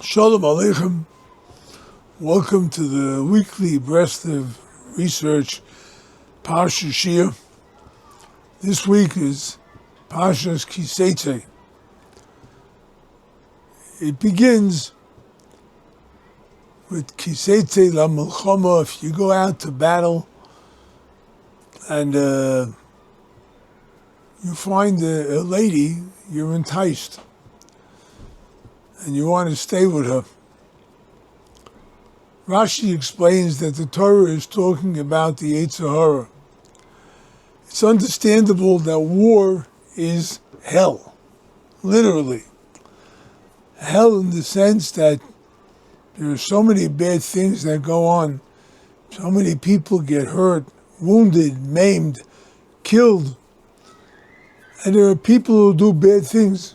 Shalom Aleichem. Welcome to the weekly Breslov research Parshas Shir. This week is Parshas Seitzei. It begins with Seitzei la Milchama. If you go out to battle and you find a lady, you're enticed and you want to stay with her. Rashi explains that the Torah is talking about the Seitzei. It's understandable that war is hell, literally. Hell in the sense that there are so many bad things that go on. So many people get hurt, wounded, maimed, killed. And there are people who do bad things.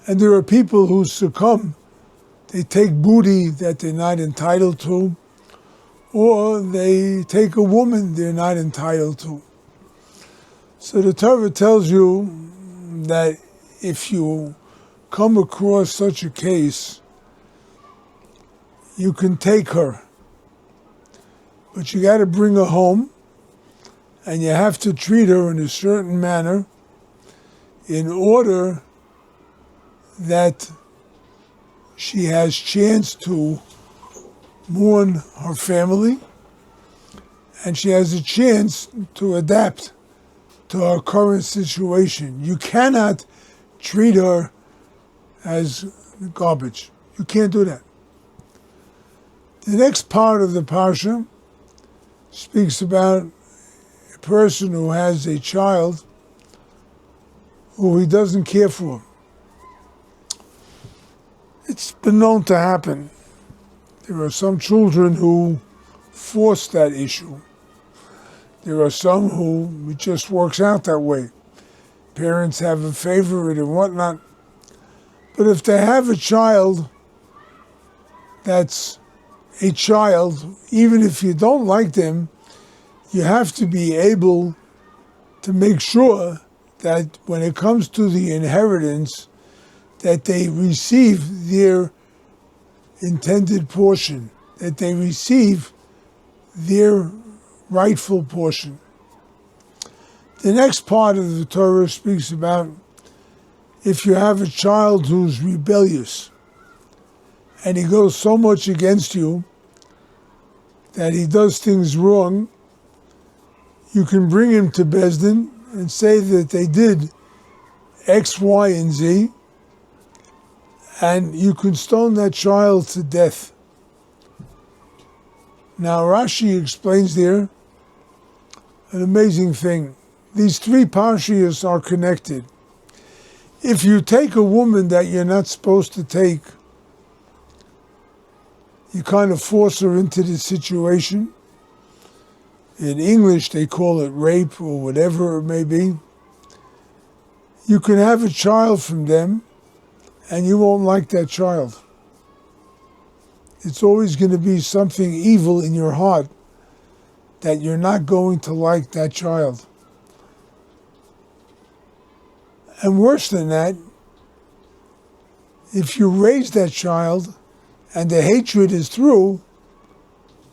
And there are people who succumb. They take booty that they're not entitled to, or they take a woman they're not entitled to. So the Torah tells you that if you come across such a case, you can take her. But you got to bring her home, and you have to treat her in a certain manner in order that she has chance to mourn her family, and she has a chance to adapt to her current situation. You cannot treat her as garbage. You can't do that. The next part of the Parsha speaks about a person who has a child who he doesn't care for. It's been known to happen. There are some children who force that issue. There are some who it just works out that way. Parents have a favorite and whatnot. But if they have a child that's a child, even if you don't like them, you have to be able to make sure that when it comes to the inheritance, that they receive their intended portion, that they receive their rightful portion. The next part of the Torah speaks about if you have a child who's rebellious and he goes so much against you that he does things wrong, you can bring him to Beis Din and say that they did X, Y, and Z, and you can stone that child to death. Now Rashi explains there an amazing thing. These three parshas are connected. If you take a woman that you're not supposed to take, you kind of force her into the situation. In English they call it rape or whatever it may be. You can have a child from them, and you won't like that child. It's always going to be something evil in your heart that you're not going to like that child. And worse than that, if you raise that child and the hatred is through,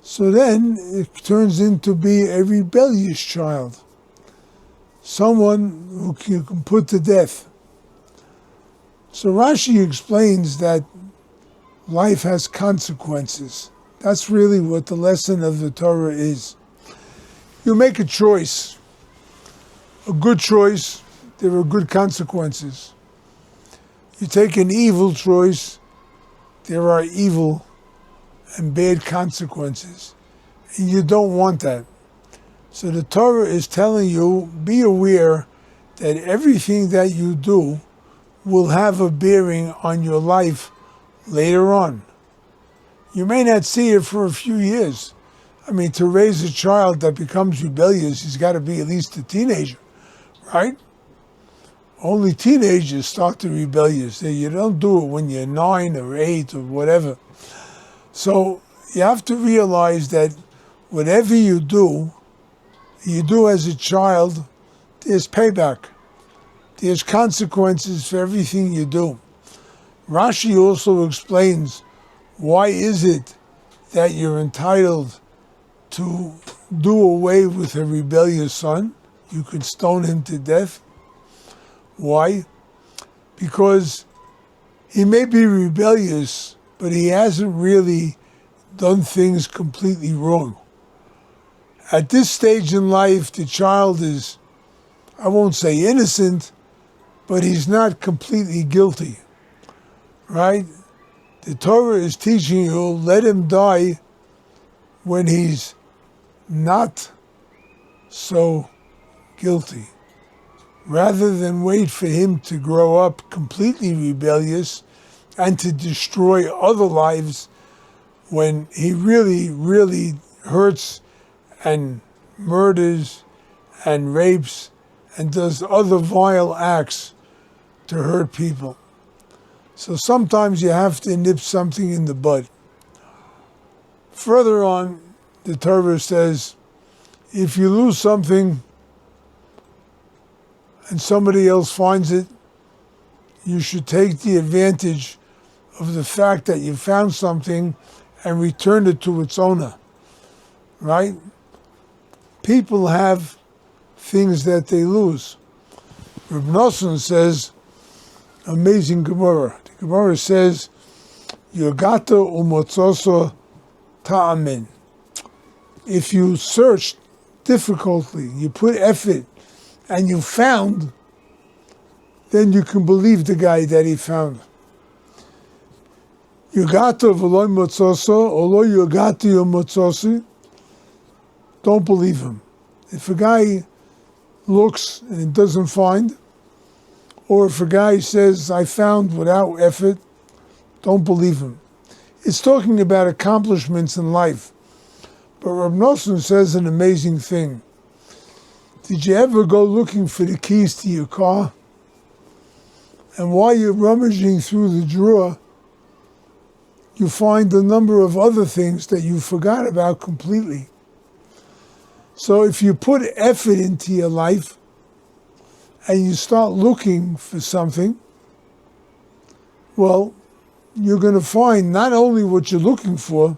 so then it turns into be a rebellious child, someone who you can put to death. So Rashi explains that life has consequences. That's really what the lesson of the Torah is. You make a choice, a good choice, there are good consequences. You take an evil choice, there are evil and bad consequences. And you don't want that. So the Torah is telling you, be aware that everything that you do will have a bearing on your life later on. You may not see it for a few years. I mean, to raise a child that becomes rebellious, he's got to be at least a teenager, right? Only teenagers start to rebellious. You don't do it when you're 9 or 8 or whatever. So you have to realize that whatever you do as a child, there's payback. There's consequences for everything you do. Rashi also explains why is it that you're entitled to do away with a rebellious son. You could stone him to death. Why? Because he may be rebellious, but he hasn't really done things completely wrong. At this stage in life, the child is, I won't say innocent, but he's not completely guilty, right? The Torah is teaching you, let him die when he's not so guilty, rather than wait for him to grow up completely rebellious and to destroy other lives when he really, really hurts and murders and rapes and does other vile acts to hurt people. So sometimes you have to nip something in the bud. Further on, the Torah says, if you lose something and somebody else finds it, you should take the advantage of the fact that you found something and return it to its owner, right? People have things that they lose. Reb Nosson says, amazing Gemara. The Gemara says, Yogata umotzoso ta'amin. If you search difficultly, you put effort, and you found, then you can believe the guy that he found. Yogata v'lo motzoso, olo yogata yomotzosi. Don't believe him. If a guy looks and doesn't find, or if a guy says, I found without effort, don't believe him. It's talking about accomplishments in life. But Reb Nosson says an amazing thing. Did you ever go looking for the keys to your car? And while you're rummaging through the drawer, you find a number of other things that you forgot about completely. So if you put effort into your life and you start looking for something, well, you're going to find not only what you're looking for,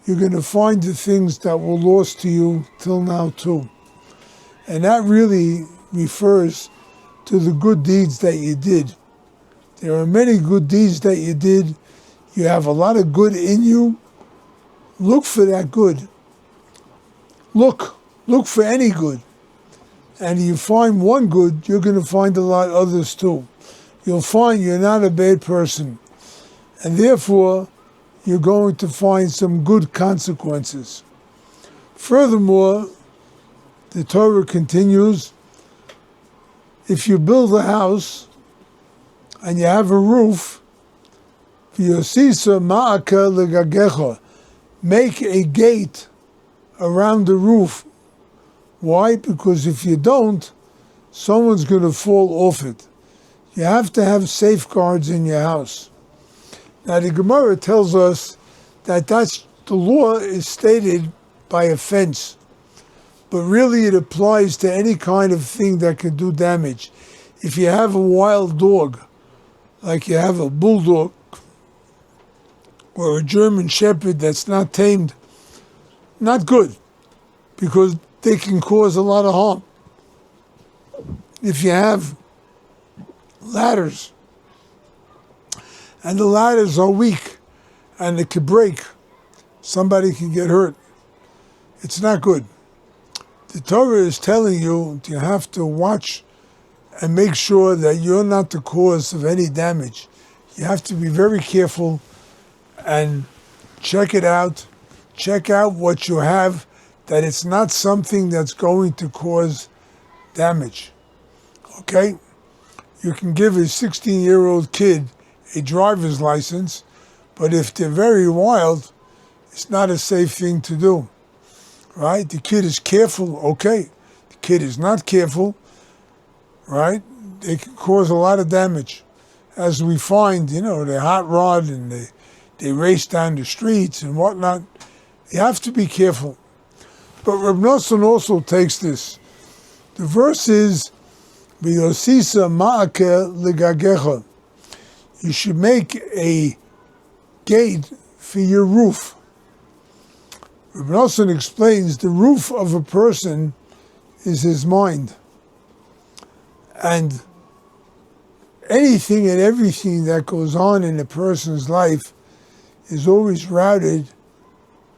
you're going to find the things that were lost to you till now too. And that really refers to the good deeds that you did. There are many good deeds that you did. You have a lot of good in you. Look for that good. Look for any good. And you find one good, you're going to find a lot of others too. You'll find you're not a bad person. And therefore, you're going to find some good consequences. Furthermore, the Torah continues, if you build a house and you have a roof, v'yosisa ma'aka legagecha, make a gate around the roof. Why? Because if you don't, someone's going to fall off it. You have to have safeguards in your house. Now the Gemara tells us that the law is stated by a fence, but really it applies to any kind of thing that can do damage. If you have a wild dog, like you have a bulldog or a German shepherd that's not tamed, not good, because they can cause a lot of harm. If you have ladders, and the ladders are weak, and it could break, somebody can get hurt. It's not good. The Torah is telling you have to watch and make sure that you're not the cause of any damage. You have to be very careful and check it out. Check out what you have, that it's not something that's going to cause damage. Okay? You can give a 16-year-old kid a driver's license, but if they're very wild, it's not a safe thing to do. Right? The kid is careful, okay. The kid is not careful, right? They can cause a lot of damage. As we find, they hot rod and they race down the streets and whatnot. You have to be careful. But Reb Nosson also takes this. The verse is, V'yosisa ma'ake legagecha. you should make a gate for your roof. Reb Nosson explains the roof of a person is his mind. And anything and everything that goes on in a person's life is always routed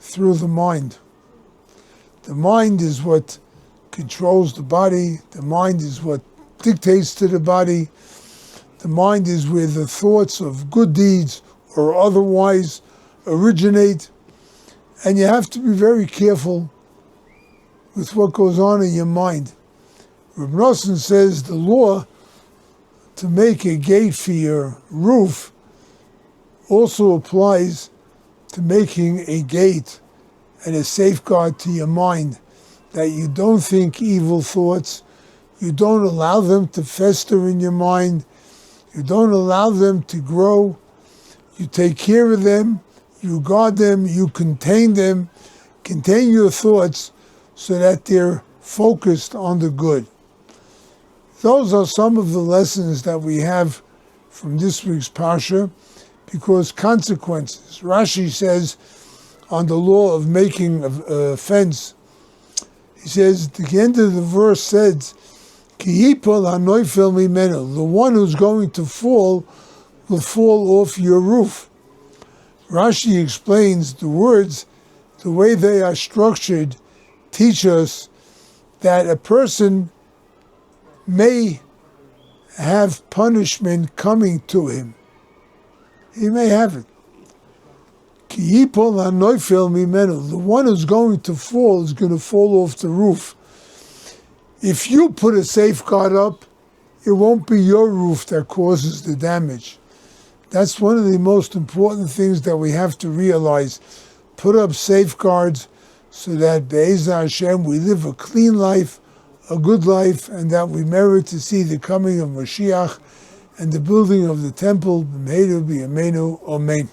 through the mind. The mind is what controls the body. The mind is what dictates to the body. The mind is where the thoughts of good deeds or otherwise originate. And you have to be very careful with what goes on in your mind. Reb Nosson says the law to make a gate for your roof also applies to making a gate and a safeguard to your mind, that you don't think evil thoughts, you don't allow them to fester in your mind, you don't allow them to grow, you take care of them, you guard them, you contain them, contain your thoughts so that they're focused on the good. Those are some of the lessons that we have from this week's Parsha, because consequences. Rashi says on the law of making a fence, he says, the end of the verse says, Ki yipol hanoifel mimenu, the one who's going to fall will fall off your roof. Rashi explains the words, the way they are structured, teach us that a person may have punishment coming to him. He may have it. Ki yipol hanoifel mimenu, the one who's going to fall is going to fall off the roof. If you put a safeguard up, it won't be your roof that causes the damage. That's one of the most important things that we have to realize. Put up safeguards so that Be'ezah Hashem we live a clean life, a good life, and that we merit to see the coming of Mashiach and the building of the temple. B'meidu b'yameinu, amen.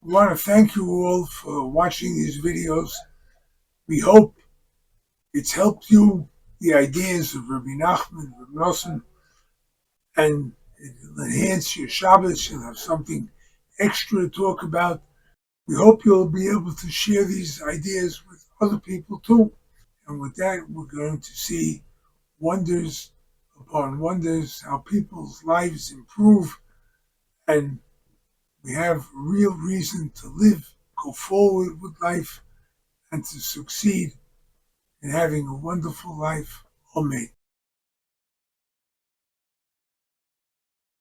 We want to thank you all for watching these videos. We hope it's helped you, the ideas of Rabbi Nachman, Rabbi Nosson, and it will enhance your Shabbos. You'll have something extra to talk about. We hope you'll be able to share these ideas with other people too. And with that, we're going to see wonders upon wonders, how people's lives improve, and we have real reason to live, go forward with life, and to succeed in having a wonderful life. Amen.